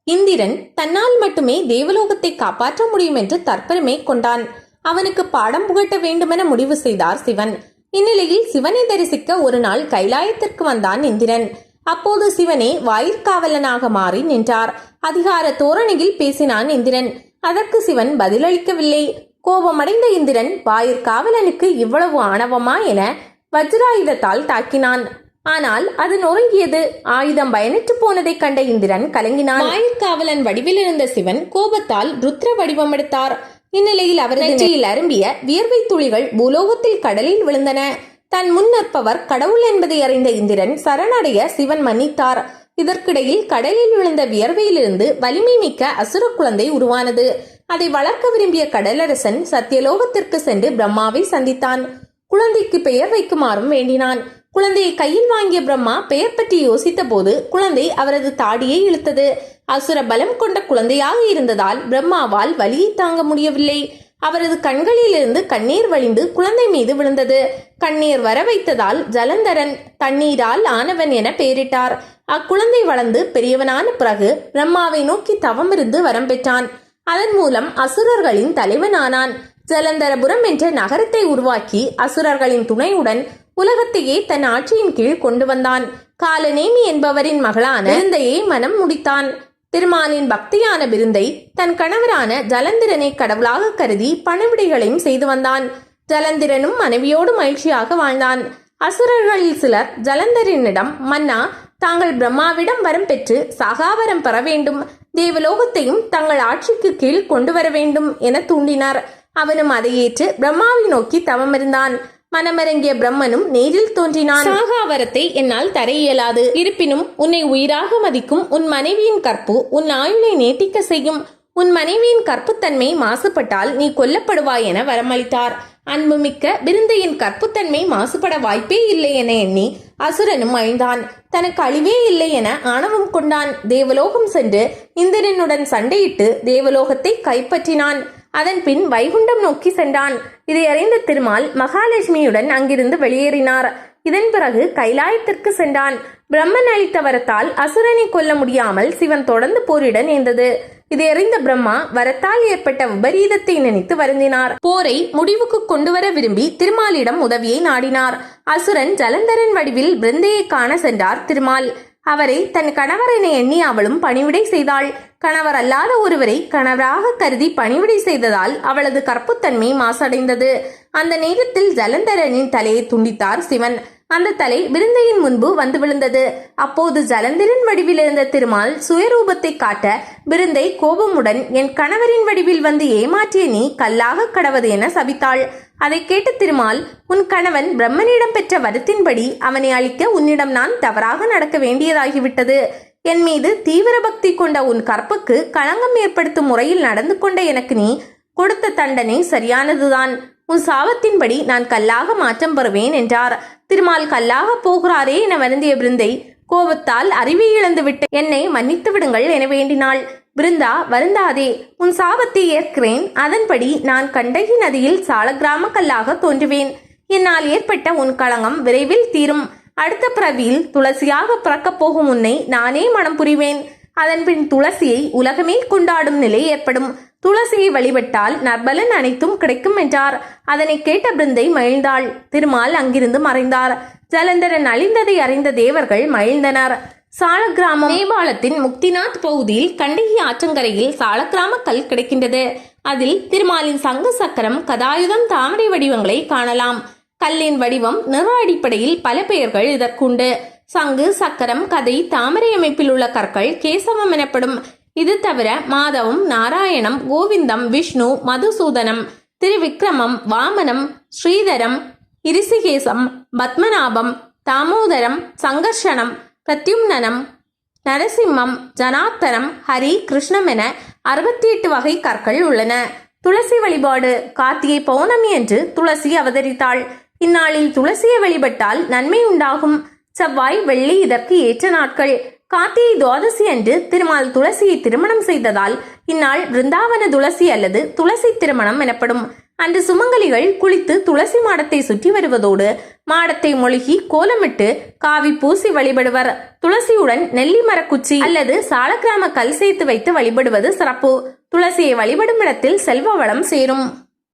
இந்திரன் தன்னால் மட்டுமே தேவலோகத்தை காப்பாற்ற முடியும் என்று தற்பெருமை கொண்டான். அவனுக்கு பாடம் புகட்ட வேண்டுமென முடிவு செய்தார் சிவன். இந்நிலையில் சிவனை தரிசிக்க ஒரு நாள் கைலாயத்திற்கு வந்தான் இந்திரன். அப்போது சிவனே வாயிற்காவலனாக மாறி நின்றார். அதிகார தோரணையில் பேசினான் இந்திரன். அதற்கு சிவன் பதிலளிக்கவில்லை. கோபமடைந்த இந்திரன் வாயிற்காவலனுக்கு இவ்வளவு ஆணவமா என வஜ்ராயுதத்தால் தாக்கினான். ஆனால் அது நொறுங்கியது. ஆயுதம் பயனற்று போனதை கண்ட இந்திரன் கலங்கினான். வாயிற்காவலன் வடிவில் இருந்த சிவன் கோபத்தால் ருத்ர வடிவம் எடுத்தார். இந்நிலையில் அவரது நெற்றியில் அரும்பிய வியர்வை துளிகள் பூலோகத்தில் கடலில் விழுந்தன. தன் முன் நிற்பவர் கடவுள் என்பதை அறிந்த இந்திரன் சரணடைய சிவன் மன்னித்தார். இதற்கிடையில் கடலில் விழுந்த வியர்வையிலிருந்து வலிமை மிக்க அசுர குழந்தை உருவானது. அதை வளர்க்க விரும்பிய கடலரசன் சத்தியலோகத்திற்கு சென்று பிரம்மாவை சந்தித்தான். குழந்தைக்கு பெயர் வைக்குமாறும் வேண்டினான். குழந்தையை கையில் வாங்கிய பிரம்மா பெயர் பற்றி யோசித்த போது குழந்தை அவரது தாடியை இழுத்தது. அசுர பலம் கொண்ட குழந்தையாக இருந்ததால் பிரம்மாவால் வலியை தாங்க முடியவில்லை. அவரது கண்களிலிருந்து கண்ணீர் வழிந்து குழந்தை மீது விழுந்தது. கண்ணீர் வர வைத்ததால் ஜலந்தரன், தண்ணீரால் ஆனவன் என பெயரிட்டார். அக்குழந்தை வளர்ந்து பெரியவனான பிறகு பிரம்மாவை நோக்கி தவமிருந்து வரம் பெற்றான். அதன் மூலம் அசுரர்களின் தலைவனானான். ஜலந்தரபுரம் என்ற நகரத்தை உருவாக்கி அசுரர்களின் துணையுடன் உலகத்தையே தன் ஆட்சியின் கீழ் கொண்டு வந்தான். காலநேமி என்பவரின் மகளான பிருந்தையை மனம் முடித்தான். திருமாலின் பக்தியான பிருந்தை தன் கணவரான ஜலந்திரனை கடவுளாக கருதி பணவிடைகளையும் செய்து வந்தான். ஜலந்திரனும் மனைவியோடு மகிழ்ச்சியாக வாழ்ந்தான். அசுரர்களில் சிலர் ஜலந்தரனிடம், மன்னா, தாங்கள் பிரம்மாவிடம் வரம் பெற்று சகாவரம் பெற வேண்டும், தேவலோகத்தையும் தங்கள் ஆட்சிக்கு கீழ் கொண்டு வர வேண்டும் என தூண்டினார். அவனும் அதை ஏற்று பிரம்மாவை நோக்கி தவமிருந்தான். மனமிறங்கிய பிரம்மனும் நேரில் தோன்றினான். சாகாவரத்தை என்னால் தர இயலாது. இருப்பினும் உன்னை உயிராக மதிக்கும் உன் மனைவியின் கற்பு உன் ஆயுளை நீட்டிக்க செய்யும். உன் மனைவியின் கற்புத்தன்மை மாசுபட்டால் நீ கொல்லப்படுவாய் என வரமளித்தார். அன்புமிக்க பிருந்தையின் கற்புத்தன்மை மாசுபட வாய்ப்பே இல்லை என எண்ணி அசுரனும் அழிந்தான். தனக்கு அழிவே இல்லை என ஆணவம் கொண்டான். தேவலோகம் சென்று இந்திரனுடன் சண்டையிட்டு தேவலோகத்தை கைப்பற்றினான். அதன் பின் வைகுண்டம் நோக்கி சென்றான். இதை அறிந்த திருமால் மகாலட்சுமியுடன் அங்கிருந்து வெளியேறினார். இதன் பிறகு கைலாயத்திற்கு சென்றான். பிரம்மன் அளித்த வரத்தால் அசுரனை கொல்ல முடியாமல் சிவன் தொடர்ந்து போரிட நேர்ந்தது. இதை அறிந்த பிரம்மா வரத்தால் ஏற்பட்ட விபரீதத்தை நினைத்து வருந்தினார். போரை முடிவுக்கு கொண்டு வர விரும்பி திருமாலிடம் உதவியை நாடினார். அசுரன் ஜலந்தரன் வடிவில் பிருந்தையை காண சென்றார் திருமால். அவரை தன் கணவர் என எண்ணி அவளும் பணிவிடை செய்தாள். கணவர் அல்லாத ஒருவரை கணவராக கருதி பணிவிடை செய்ததால் அவளது கற்புத்தன்மை மாசடைந்தது. அந்த நேரத்தில் ஜலந்தரனின் தலையை துண்டித்தார் சிவன். அந்த தலை பிருந்தையின் முன்பு வந்து விழுந்தது. அப்போது ஜலந்தரன் வடிவில் இருந்த திருமால் சுயரூபத்தை காட்ட பிருந்தை கோபமுடன், என் கணவரின் வடிவில் வந்து ஏமாற்றிய நீ கல்லாக கடவது என சபித்தாள். அதை கேட்ட திருமால், உன் கணவன் பிரம்மனிடம் பெற்ற வரத்தின்படி அவனை அழிக்க உன்னிடம் நான் தவறாக நடக்க வேண்டியதாகிவிட்டது. என் மீது தீவிர பக்தி கொண்ட உன் கற்புக்கு களங்கம் ஏற்படுத்தும் முறையில் நடந்து கொண்ட எனக்கு நீ கொடுத்த தண்டனை சரியானதுதான். உன் சாபத்தின்படி நான் கல்லாக மாற்றம் பெறுவேன் என்றார். திருமால் கல்லாக போகிறாரே என வருந்திய பிருந்தை கோபத்தால் அறிவை இழந்துவிட்டு என்னை மன்னித்து விடுங்கள் என வேண்டினாள். பிருந்தா, வருந்தாதே, உன் சாபத்தை ஏற்கிறேன். அதன்படி நான் கண்டகி நதியில் சாலக்கிராம கல்லாக தோன்றுவேன். என்னால் ஏற்பட்ட உன் களங்கம் விரைவில் தீரும். அடுத்த பிறவியில் துளசியாக பிறக்கப் போகும் உன்னை நானே மனம் புரிவேன். அதன்பின் துளசியை உலகமே கொண்டாடும் நிலை ஏற்படும். துளசியை வழிபட்டால் நற்பலன் அனைத்தும் கிடைக்கும் என்றார். அதனை கேட்ட பிருந்தை மகிழ்ந்தாள். திருமால் அங்கிருந்து மறைந்தார். ஜலந்தரன் அழிந்ததை அறிந்த தேவர்கள் மகிழ்ந்தனர். சாலக்கிராமம் நேபாளத்தின் முக்திநாத் பகுதியில் கண்டகி ஆற்றங்கரையில் சாலக்கிராம கல் கிடைக்கின்றது. அதில் திருமாலின் சங்கு சக்கரம், கதாயுதம், தாமரை வடிவங்களை காணலாம். கல்லின் வடிவம், நிற அடிப்படையில் பல பெயர்கள் இதற்குண்டு. சங்கு, சக்கரம், கதை, தாமரை அமைப்பில் உள்ள கற்கள் கேசவம் எனப்படும். இது தவிர மாதவம், நாராயணம், கோவிந்தம், விஷ்ணு, மதுசூதனம், திருவிக்ரமம், வாமனம், ஸ்ரீதரம், இரிசிகேசம், பத்மநாபம், தாமோதரம், சங்கர்ஷனம், பிரத்யும்னனம், நரசிம்மம், ஜனாத்தரம், ஹரி, கிருஷ்ணம் என 68 வகை கற்கள் உள்ளன. துளசி வழிபாடு. கார்த்திகை பௌர்ணமி என்று துளசி அவதரித்தாள். இந்நாளில் துளசியை வழிபட்டால் நன்மை உண்டாகும். செவ்வாய், வெள்ளி இதற்கு ஏற்ற நாட்கள். கார்த்திகை துவாதசி அன்று திருமால் துளசியை திருமணம் செய்ததால் இந்நாள் விருந்தாவன துளசி அல்லது துளசி திருமணம் எனப்படும். அன்று சுமங்கலிகள் குளித்து துளசி மாடத்தை சுற்றி வருவதோடு மாடத்தை மொழுகி கோலமிட்டு காவி பூசி வழிபடுவர். துளசியுடன் நெல்லி மரக்குச்சி அல்லது சாலக்கிராம கல் சேர்த்து வைத்து வழிபடுவது சிறப்பு. துளசியை வழிபடும் இடத்தில் செல்வ வளம் சேரும்.